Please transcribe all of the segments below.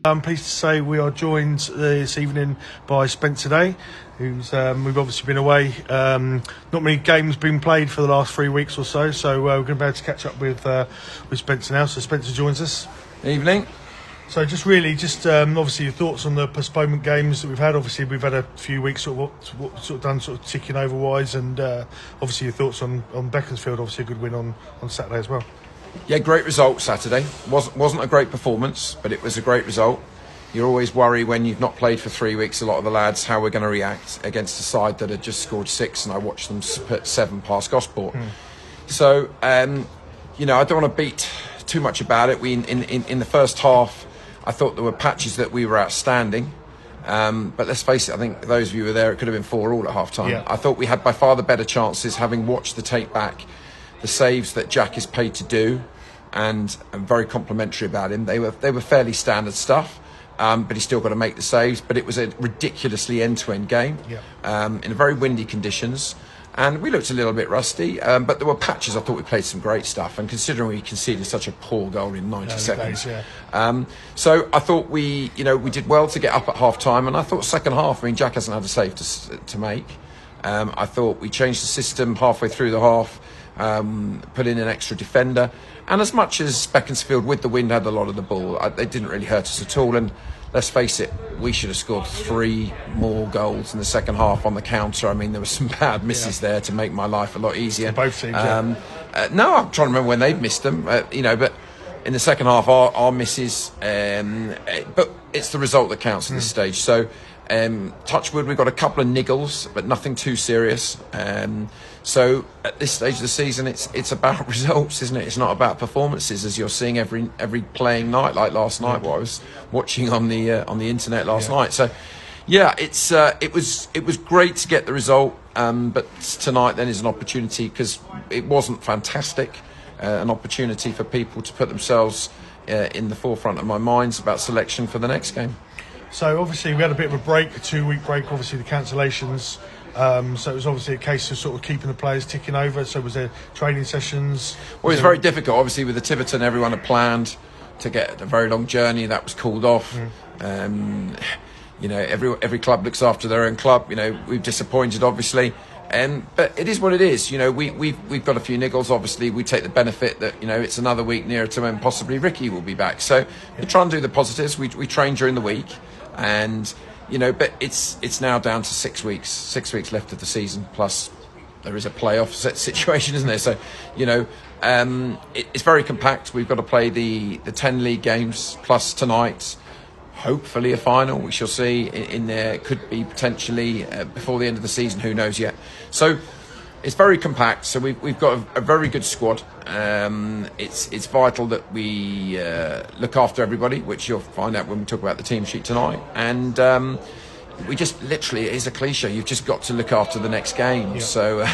I'm pleased to say we are joined this evening by Spencer Day, who's we've obviously been away. Not many games been played for the last 3 weeks or so, we're going to be able to catch up with Spencer now. So Spencer joins us. Evening. So obviously your thoughts on the postponement games that we've had. Obviously we've had a few weeks what done ticking over wise, and obviously your thoughts on Beaconsfield. Obviously a good win on Saturday as well. Yeah, great result Saturday. Wasn't a great performance, but it was a great result. You always worry when you've not played for 3 weeks, a lot of the lads, how we're going to react against a side that had just scored 6, and I watched them put 7 past Gosport. So, I don't want to beat too much about it. We in the first half, I thought there were patches that we were outstanding. But let's face it, I think those of you who were there, it could have been 4-4 at half-time. Yeah. I thought we had by far the better chances, having watched the take back. The saves that Jack is paid to do, and I'm very complimentary about him. They were fairly standard stuff, but he's still got to make the saves. But it was a ridiculously end-to-end game, in very windy conditions, and we looked a little bit rusty. But there were patches. I thought we played some great stuff, and considering we conceded such a poor goal in 90 seconds, so I thought we did well to get up at half time. And I thought second half, Jack hasn't had a save to make. I thought we changed the system halfway through the half. Put in an extra defender, and as much as Beaconsfield with the wind had a lot of the ball, they didn't really hurt us at all. And let's face it, we should have scored 3 more goals in the second half on the counter. There were some bad misses there to make my life a lot easier. Both teams. No, I'm trying to remember when they'd missed them. But in the second half, our misses. But it's the result that counts at this stage. So. Touch wood, we've got a couple of niggles, but nothing too serious. So at this stage of the season, it's about results, isn't it? It's not about performances, as you're seeing every playing night, like last night. What I was watching on the internet last night. So yeah, it was great to get the result, but tonight then is an opportunity, because it wasn't fantastic. An opportunity for people to put themselves in the forefront of my minds about selection for the next game. So obviously we had a bit of a break, a 2-week break, obviously the cancellations. So it was obviously a case of sort of keeping the players ticking over. So was there training sessions? Well, it was very difficult. Obviously with the Tiverton, everyone had planned to get a very long journey. That was called off. Every club looks after their own club. We've disappointed, obviously. But it is what it is. We've got a few niggles. Obviously, we take the benefit that it's another week nearer to when possibly Ricky will be back. So we try and do the positives. We train during the week, and but it's now down to 6 weeks. 6 weeks left of the season. Plus, there is a playoff situation, isn't there? So it's very compact. We've got to play the 10 league games plus tonight. Hopefully a final, we shall see. In there could be potentially before the end of the season, who knows yet. So it's very compact. So we've got a very good squad. It's vital that we look after everybody, which you'll find out when we talk about the team sheet tonight. And we just literally, it is a cliche, you've just got to look after the next game. So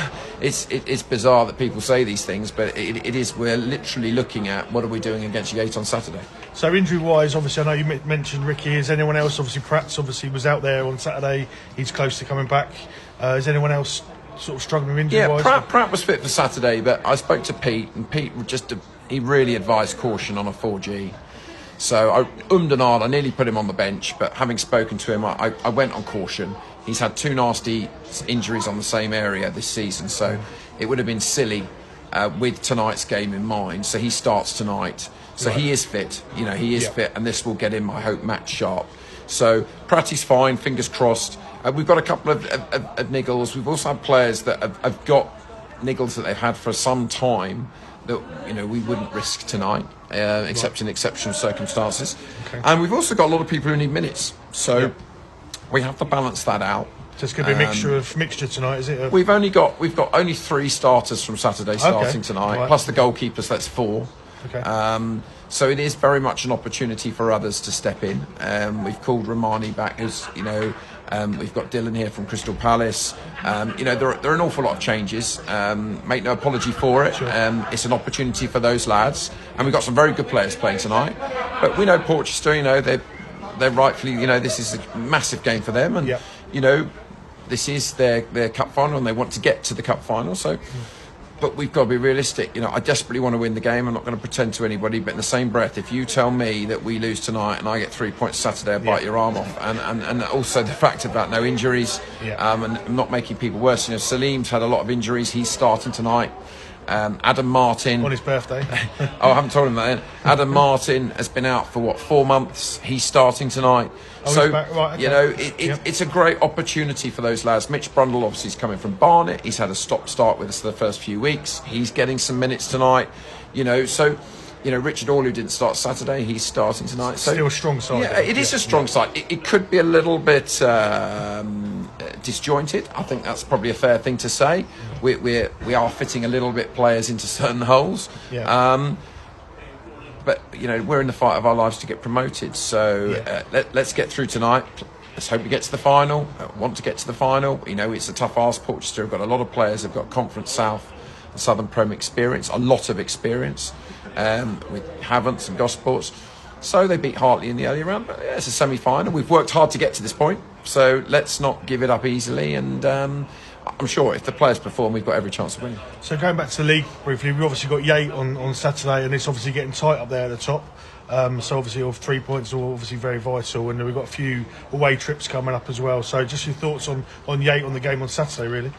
it's bizarre that people say these things, but it is. We're literally looking at what are we doing against Yate on Saturday. So injury-wise, obviously, I know you mentioned Ricky. Is anyone else? Obviously, Pratt's obviously was out there on Saturday. He's close to coming back. Is anyone else sort of struggling with injury-wise? Yeah, Pratt was fit for Saturday, but I spoke to Pete, and Pete he really advised caution on a 4G. So I nearly put him on the bench, but having spoken to him, I went on caution. He's had 2 nasty injuries on the same area this season, so it would have been silly with tonight's game in mind. So he starts tonight. So he is fit, he is fit, and this will get him, I hope, match sharp. So Pratty's fine, fingers crossed. We've got a couple of niggles. We've also had players that have got niggles that they've had for some time that we wouldn't risk tonight, except in exceptional circumstances. Okay. And we've also got a lot of people who need minutes, so we have to balance that out. So it's going to be a mixture tonight, is it? We've got only 3 starters from Saturday starting tonight, plus the goalkeepers. That's 4. Okay. So it is very much an opportunity for others to step in. We've called Romani back, who's we've got Dylan here from Crystal Palace. There are an awful lot of changes. Make no apology for it. Sure. It's an opportunity for those lads, and we've got some very good players playing tonight. But we know Portchester. They're rightfully. This is a massive game for them, and this is their cup final, and they want to get to the cup final. So but we've got to be realistic. I desperately want to win the game. I'm not going to pretend to anybody, but in the same breath, if you tell me that we lose tonight and I get 3 points Saturday, I bite your arm off. And also the fact about no injuries, and not making people worse. Salim's had a lot of injuries. He's starting tonight. Adam Martin on his birthday. I haven't told him that. Adam Martin has been out for 4 months. He's starting tonight. So right, okay. It's a great opportunity for those lads. Mitch Brundle obviously is coming from Barnet. He's had a stop-start with us for the first few weeks. He's getting some minutes tonight. So Richard All, who didn't start Saturday, he's starting tonight. So still a strong side. Yeah, it is a strong side. It could be a little bit disjointed. I think that's probably a fair thing to say. We are fitting a little bit players into certain holes. Yeah. But we're in the fight of our lives to get promoted. So let's get through tonight. Let's hope we get to the final. I want to get to the final. It's a tough ask. Portchester have got a lot of players. They've got Conference South and Southern Prem experience, a lot of experience with Havant and Gosports. So they beat Hartley in the early round. But it's a semi-final. We've worked hard to get to this point. So let's not give it up easily. And I'm sure if the players perform, we've got every chance of winning. So going back to the league briefly, we've obviously got Yate on Saturday, and it's obviously getting tight up there at the top. So obviously all 3 points are obviously very vital, and we've got a few away trips coming up as well. So just your thoughts on Yate on the game on Saturday, really.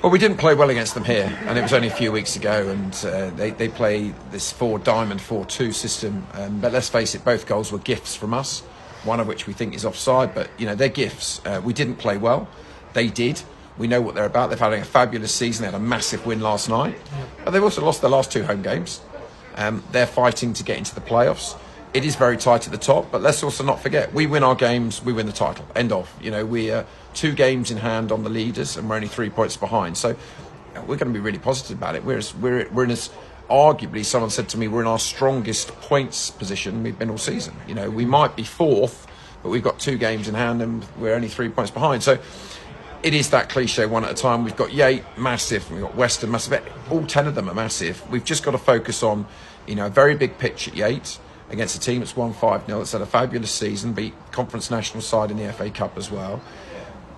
Well, we didn't play well against them here, and it was only a few weeks ago, and they play this 4-diamond 4-2 system. But let's face it, both goals were gifts from us, one of which we think is offside, but they're gifts. We didn't play well. They did. We know what they're about. They've had a fabulous season. They had a massive win last night. But they've also lost their last 2 home games. They're fighting to get into the playoffs. It is very tight at the top, but let's also not forget, we win our games, we win the title. End of. We are 2 games in hand on the leaders, and we're only 3 points behind. So we're going to be really positive about it. We're in this, arguably, someone said to me, we're in our strongest points position we've been all season. We might be 4th, but we've got 2 games in hand, and we're only 3 points behind. So it is that cliche, one at a time. We've got Yate, massive. We've got Western, massive. All 10 of them are massive. We've just got to focus on, a very big pitch at Yate against a team that's won 5-0. That's had a fabulous season, beat Conference National side in the FA Cup as well.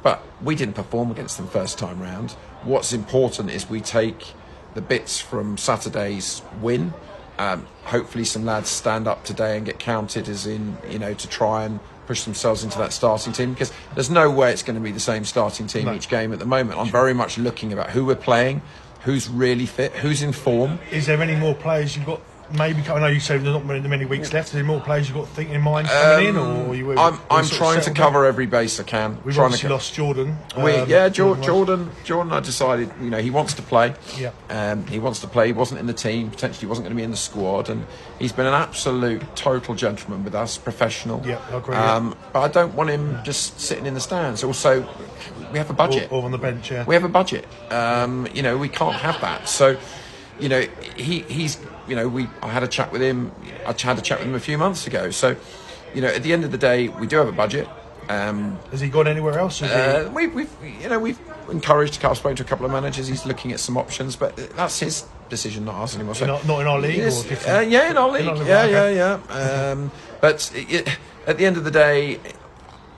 But we didn't perform against them first time round. What's important is we take the bits from Saturday's win. Hopefully some lads stand up today and get counted as in, to try and push themselves into that starting team, because there's no way it's going to be the same starting team each game at the moment. I'm very much looking about who we're playing, who's really fit, who's in form. Is there any more players you've got? Maybe, I know you said there's not many weeks left. Are there more players you've got in mind coming in? Or I'm trying to cover every base I can. We've obviously lost Jordan. Jordan, I decided, he wants to play. Yeah. He wants to play. He wasn't in the team. Potentially wasn't going to be in the squad. And he's been an absolute total gentleman with us, professional. Yeah, I agree. But I don't want him just sitting in the stands. Also, we have a budget. Or on the bench, yeah. We have a budget. We can't have that. So, he's... I had a chat with him. I had a chat with him a few months ago. So, at the end of the day, we do have a budget. Has he gone anywhere else? We've encouraged. I've spoken to a couple of managers. He's looking at some options, but that's his decision, not ours anymore. So, not in our league, yes, or different? In our league. But at the end of the day,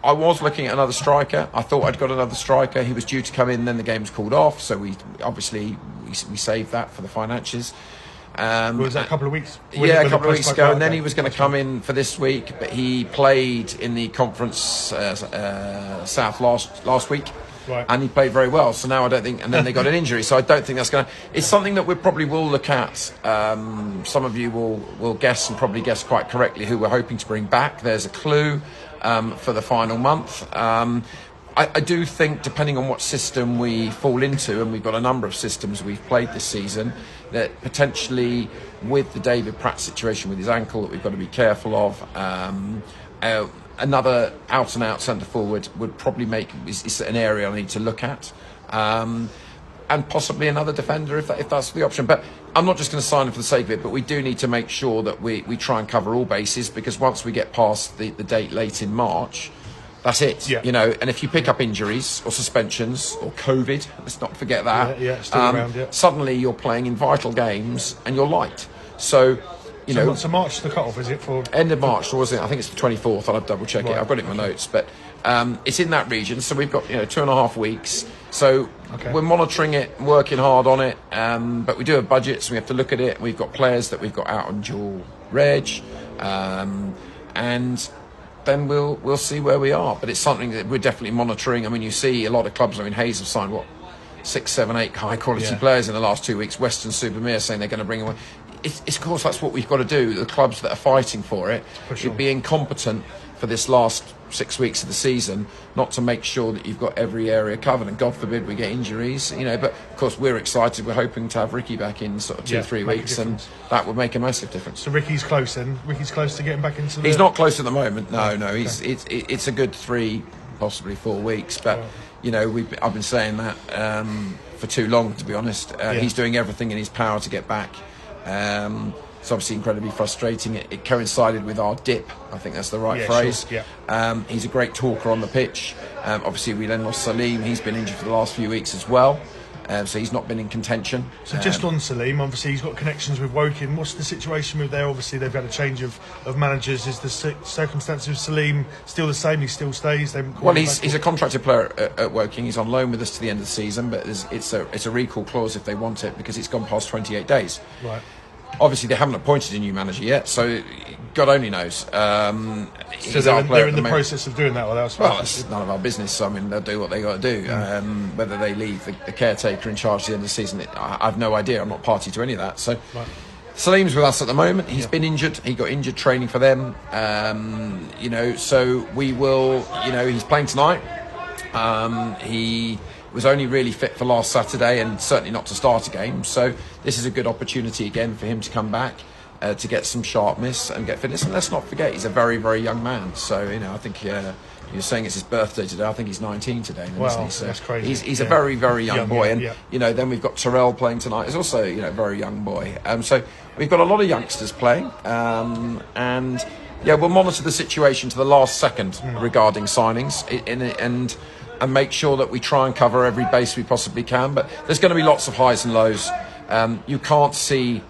I was looking at another striker. I thought I'd got another striker. He was due to come in, then the game was called off. So we saved that for the finances. Was that a couple of weeks? A couple of weeks ago, and then he was going to come in for this week, but he played in the Conference South last week, right. And he played very well. So now I don't think, and then they got an injury, so I don't think that's going to. It's something that we probably will look at. Some of you will guess, and probably guess quite correctly, who we're hoping to bring back. There's a clue for the final month. I do think, depending on what system we fall into, and we've got a number of systems we've played this season, that potentially with the David Pratt situation with his ankle that we've got to be careful of, another out-and-out centre-forward would probably is an area I need to look at. And possibly another defender if that's the option. But I'm not just going to sign him for the sake of it, but we do need to make sure that we try and cover all bases, because once we get past the date late in March, that's it. Yeah. And if you pick up injuries or suspensions or COVID, let's not forget that. Still around, suddenly you're playing in vital games and you're light. So, So March the cut-off, is it? For end of March, or was it? I think it's the 24th. I'll have to double check it. I've got it in my notes, but it's in that region. So we've got 2.5 weeks. So we're monitoring it, working hard on it, but we do have budgets, so we have to look at it. We've got players that we've got out on dual reg, and then we'll see where we are. But it's something that we're definitely monitoring. I mean, you see a lot of clubs. I mean, Hayes have signed 6, 7, 8 high quality players in the last 2 weeks. Western-super-Mare saying they're going to bring away. It's of course that's what we've got to do. The clubs that are fighting for it, you'd be incompetent for this last 6 weeks of the season not to make sure that you've got every area covered, and God forbid we get injuries, but of course we're excited. We're hoping to have Ricky back in sort of 2-3 weeks, and that would make a massive difference. So Ricky's close then? Ricky's close to getting back into the... He's not close at the moment, no. It's a good 3, possibly 4 weeks, but I've been saying that for too long, to be honest. He's doing everything in his power to get back. It's obviously incredibly frustrating. It coincided with our dip. I think that's the right phrase. Sure. Yeah. He's a great talker on the pitch. Obviously, we then lost Salim. He's been injured for the last few weeks as well. So he's not been in contention. So just on Salim, obviously he's got connections with Woking. What's the situation with there? Obviously they've had a change of managers. Is the circumstances of Salim still the same? He still stays? He's a contracted player at Woking. He's on loan with us to the end of the season, but it's a recall clause if they want it, because it's gone past 28 days. Right. Obviously, they haven't appointed a new manager yet, so God only knows. So they're in the process of doing that, or that's none of our business. I mean, they'll do what they got to do. Whether they leave the caretaker in charge at the end of the season, I have no idea. I'm not party to any of that. So, Salim's with us at the moment. He's been injured. He got injured training for them. So we will. He's playing tonight. He was only really fit for last Saturday, and certainly not to start a game. So this is a good opportunity again for him to come back, to get some sharpness and get fitness. And let's not forget, he's a very, very young man. So I think you're saying it's his birthday today. I think he's 19 today. Wow, isn't he? So that's crazy. He's a very, very young boy. And then we've got Terrell playing tonight. He's also a very young boy. So we've got a lot of youngsters playing, and we'll monitor the situation to the last second regarding signings, and make sure that we try and cover every base we possibly can. But there's going to be lots of highs and lows. You can't see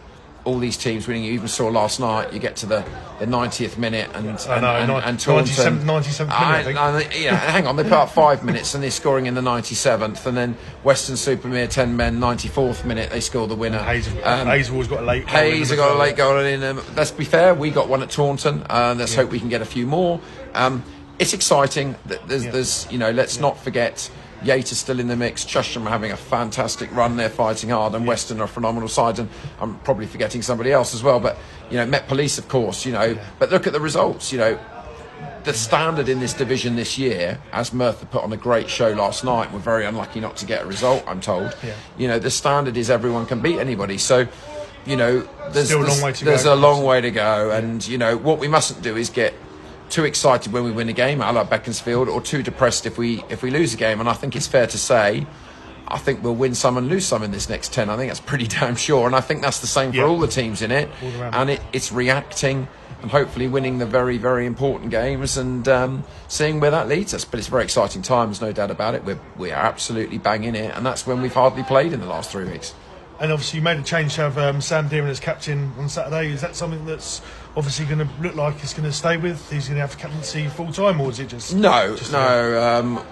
all these teams winning. You even saw last night, you get to the 90th minute and Taunton... 97th minute, I think. Hang on, they put up 5 minutes and they're scoring in the 97th, and then Western-super-Mare 10 men, 94th minute, they score the winner. Hazel's got a late goal. Hayes got a late goal in. Let's be fair, we got one at Taunton, let's hope we can get a few more. It's exciting. Let's not forget, Yates is still in the mix. Chesham are having a fantastic run. They're fighting hard, and Western are a phenomenal side. And I'm probably forgetting somebody else as well. But Met Police, of course. But look at the results. The standard in this division this year, as Merthyr put on a great show last night, we're very unlucky not to get a result, I'm told. The standard is everyone can beat anybody. So, there's a long way to go. And what we mustn't do is get too excited when we win a game, a la Beaconsfield, or too depressed if we lose a game. And I think it's fair to say, I think we'll win some and lose some in this next 10. I think that's pretty damn sure. And I think that's the same for all the teams in it. And it's reacting and hopefully winning the very, very important games, and seeing where that leads us. But it's very exciting times, no doubt about it. We are absolutely banging it, and that's when we've hardly played in the last 3 weeks. And obviously you made a change to have Sam Deering as captain on Saturday. Is that something that's obviously going to look like it's going to stay with? He's going to have captaincy full time, or is it just... No.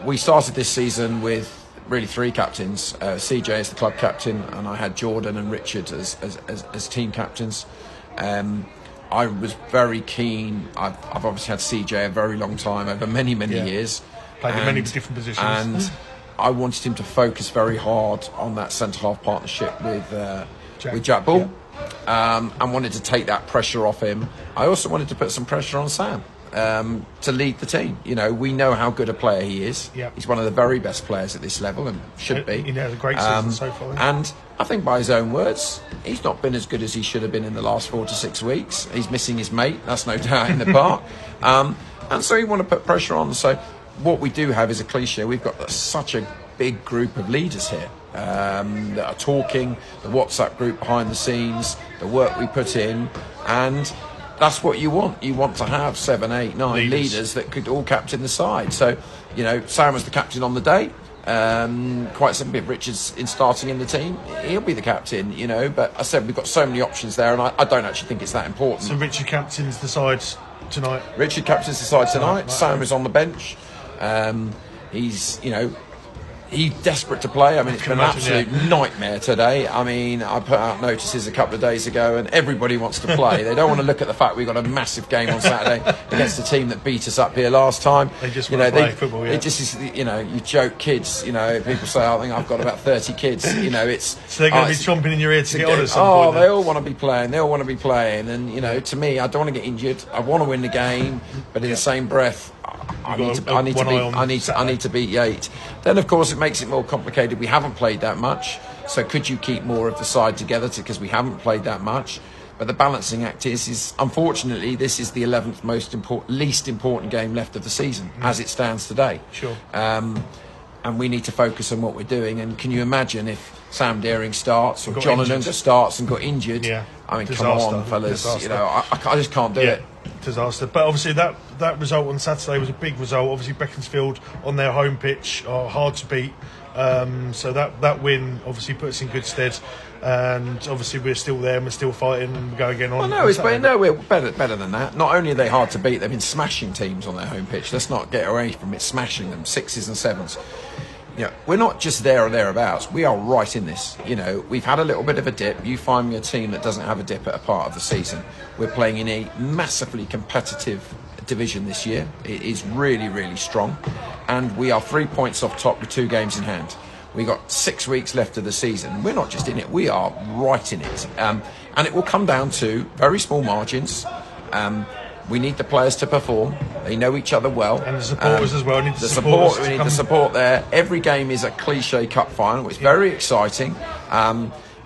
We started this season with really 3 captains. CJ as the club captain, and I had Jordan and Richard as team captains. I was very keen. I've obviously had CJ a very long time, over many years. Played in many different positions. And I wanted him to focus very hard on that centre-half partnership with Jack Bull, and wanted to take that pressure off him. I also wanted to put some pressure on Sam to lead the team. We know how good a player he is. He's one of the very best players at this level, and should be. He has a great season so far. And I think by his own words, he's not been as good as he should have been in the last 4 to 6 weeks. He's missing his mate, that's no doubt, in the park. And so you want to put pressure on. So what we do have is a cliche. We've got such a big group of leaders here that are talking, the WhatsApp group behind the scenes, the work we put in, and that's what you want. You want to have 7, 8, 9 leaders that could all captain the side. So, Sam was the captain on the day. Quite simply, if Richard's starting in the team, he'll be the captain, But I said we've got so many options there, and I don't actually think it's that important. So Richard captains the side tonight? Richard captains the side tonight. Sam is on the bench. He's, He's desperate to play. I mean, it's been an absolute yeah. nightmare today. I mean, I put out notices a couple of days ago, and everybody wants to play. They don't want to look at the fact we've got a massive game on Saturday against the team that beat us up here last time. They just want to play football. Yeah. It just is, you know, you joke kids. You know, people say, I think I've got about 30 kids. You know, it's so they're going to be chomping in your ear to get on at some point. They all want to be playing. They all want to be playing, and you know, to me, I don't want to get injured. I want to win the game, but in the same breath, I need to beat Yates. Then, of course, it makes it more complicated. We haven't played that much, so could you keep more of the side together because we haven't played that much? But the balancing act is unfortunately, this is the 11th least important game left of the season as it stands today. Sure. And we need to focus on what we're doing. And can you imagine if Sam Deering starts or John Anunga starts and got injured? Yeah. I mean, Disaster. come on, fellas. Disaster. You know, I just can't do it. Disaster. But obviously that result on Saturday was a big result. Obviously Beaconsfield on their home pitch are hard to beat. So that win obviously puts us in good stead. And obviously we're still there and we're still fighting and we go again on. We're better than that. Not only are they hard to beat, they've been smashing teams on their home pitch. Let's not get away from it, smashing them, 6s and 7s. You know, we're not just there or thereabouts. We are right in this. You know, we've had a little bit of a dip. You find me a team that doesn't have a dip at a part of the season. We're playing in a massively competitive division this year. It is really, really strong. And we are 3 points off top with 2 games in hand. We've got 6 weeks left of the season. We're not just in it, we are right in it. And it will come down to very small margins. We need the players to perform. They know each other well. And the supporters as well. We need the support there. Every game is a cliche cup final. It's very exciting.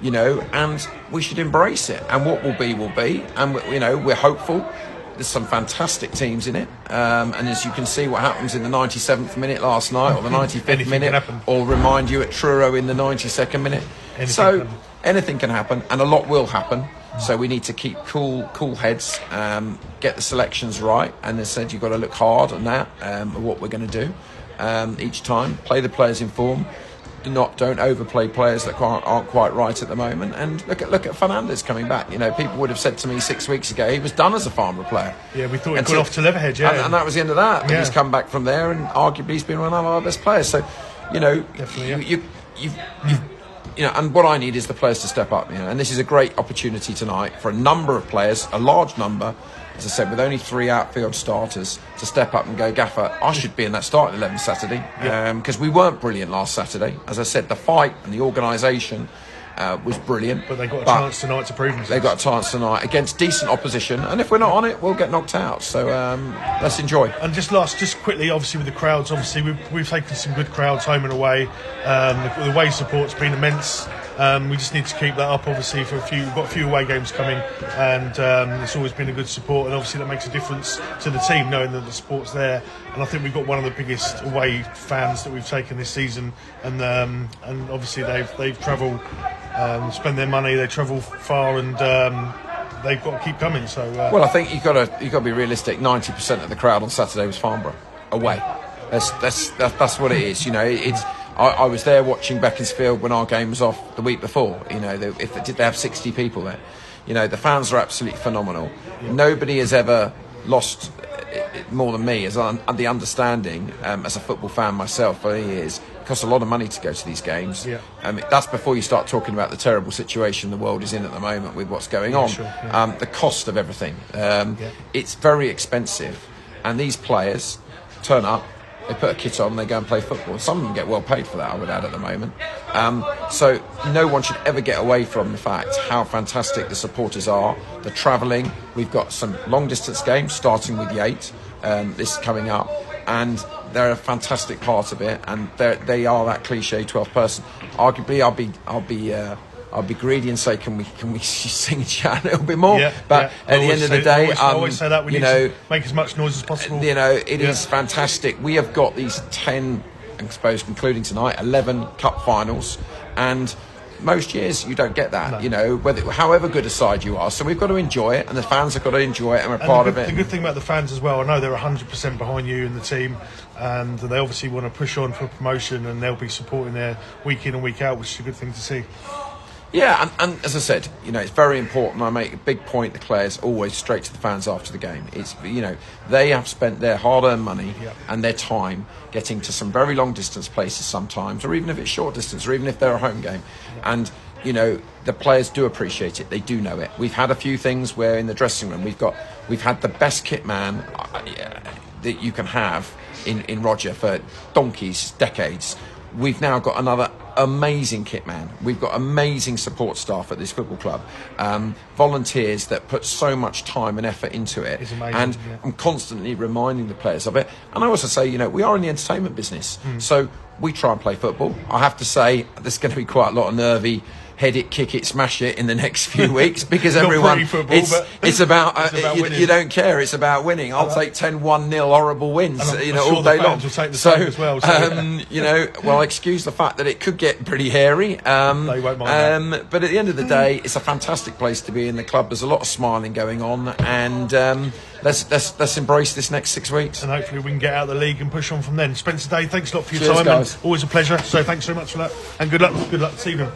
You know, and we should embrace it. And what will be, will be. And, you know, we're hopeful. There's some fantastic teams in it. And as you can see what happens in the 97th minute last night or the 95th minute, or remind you at Truro in the 92nd minute. Anything can happen, and a lot will happen. So we need to keep cool heads, get the selections right, and as I said, you've got to look hard on that, what we're going to do each time. Play the players in form. Don't overplay players that aren't quite right at the moment. And look at Fernandez coming back. You know, people would have said to me 6 weeks ago he was done as a Farnborough player. Yeah, we thought he'd gone off to Leatherhead, yeah. And that was the end of that. Yeah. He's come back from there, and arguably he's been one of our best players. So, you know, you know, and what I need is the players to step up. You know, and this is a great opportunity tonight for a number of players, a large number, as I said, with only 3 outfield starters, to step up and go, Gaffer, I should be in that starting 11 Saturday, because we weren't brilliant last Saturday. As I said, the fight and the organisation was brilliant. But they got a chance tonight to prove themselves. They got a chance tonight against decent opposition, and if we're not on it, we'll get knocked out. So let's enjoy. And just quickly, obviously with the crowds, obviously we've taken some good crowds home and away. The away support's been immense. We just need to keep that up, obviously, we've got a few away games coming, and it's always been a good support, and obviously that makes a difference to the team, knowing that the support's there. And I think we've got one of the biggest away fans that we've taken this season, and obviously they've travelled, spend their money, they travel far, and they've got to keep coming. So well, I think you've got to be realistic. 90% of the crowd on Saturday was Farnborough away. That's what it is. You know, I was there watching Beaconsfield when our game was off the week before. You know, did they have 60 people there? You know, the fans are absolutely phenomenal. Yeah. Nobody has ever lost more than me, as the understanding as a football fan myself for years. It costs a lot of money to go to these games. Yeah. That's before you start talking about the terrible situation the world is in at the moment with what's going on. Sure, yeah. The cost of everything. It's very expensive, and these players turn up. They put a kit on, they go and play football. Some of them get well paid for that, I would add, at the moment. So no one should ever get away from the fact how fantastic the supporters are. The travelling, we've got some long-distance games, starting with Yates, this coming up. And they're a fantastic part of it, and they are that cliche 12th person. Arguably, I'll be greedy and say, can we sing and shout a little bit more? Yeah, but at the end of the day, I always say that we need to make as much noise as possible. You know, it is fantastic. We have got these 10, I suppose, concluding tonight, 11 cup finals, and most years you don't get that. No. You know, however good a side you are. So we've got to enjoy it, and the fans have got to enjoy it, and we're part of it. The good thing about the fans as well, I know they're 100% behind you and the team, and they obviously want to push on for promotion, and they'll be supporting there week in and week out, which is a good thing to see. Yeah, and as I said, it's very important. I make a big point. The players always straight to the fans after the game. It's they have spent their hard-earned money and their time getting to some very long distance places sometimes, or even if it's short distance, or even if they're a home game, and the players do appreciate it. They do know it. We've had a few things where in the dressing room we've had the best kit man that you can have in Roger for donkeys, decades. We've now got another amazing kit man. We've got amazing support staff at this football club, volunteers that put so much time and effort into it. It's amazing, and I'm constantly reminding the players of it. And I also say, we are in the entertainment business, so we try and play football. I have to say, there's going to be quite a lot of nervy head it, kick it, smash it in the next few weeks because everyone, it's about you don't care. It's about winning. I'll take 10-1-0 horrible wins, all day long. Well, excuse the fact that it could get pretty hairy. They won't mind that. But at the end of the day, it's a fantastic place to be in the club. There's a lot of smiling going on, and let's embrace this next 6 weeks. And hopefully we can get out of the league and push on from then. Spencer Day, thanks a lot for your Cheers, time. guys. And always a pleasure. So thanks so much for that, and good luck. Good luck this evening.